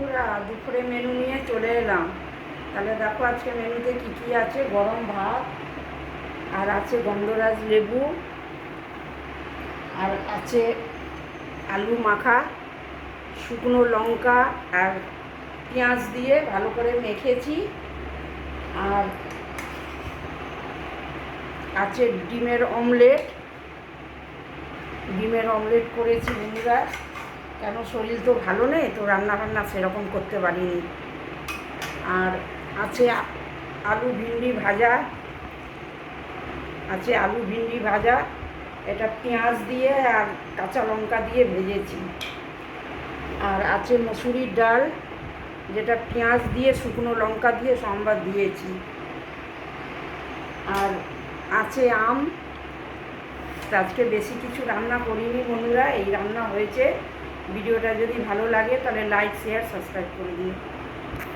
বন্ধুরা, দুপুরে মেনু নিয়ে চলে এলাম। তাহলে দেখো আজকে মেনুতে কী কী আছে। গরম ভাত, আর আছে গন্ধরাজ লেবু, আর আছে আলু মাখা, শুকনো লঙ্কা আর পেঁয়াজ দিয়ে ভালো করে মেখেছি। আর আছে ডিমের অমলেট করেছি বন্ধুরা। কেন, শরীর তো ভালো নেই, তো রান্না সেরকম করতে পারিনি। আর আছে আলু ভিন্ডি ভাজা, এটা পেঁয়াজ দিয়ে আর কাঁচা লঙ্কা দিয়ে ভেজেছি। আর আছে মসুরির ডাল, যেটা পেঁয়াজ দিয়ে শুকনো লঙ্কা দিয়ে সম্বাদ দিয়েছি। আর আছে আম। আজকে বেশি কিছু রান্না করিনি বন্ধুরা, এই রান্না হয়েছে। ভিডিওটা যদি ভালো লাগে তাহলে লাইক, শেয়ার, সাবস্ক্রাইব করে দিন।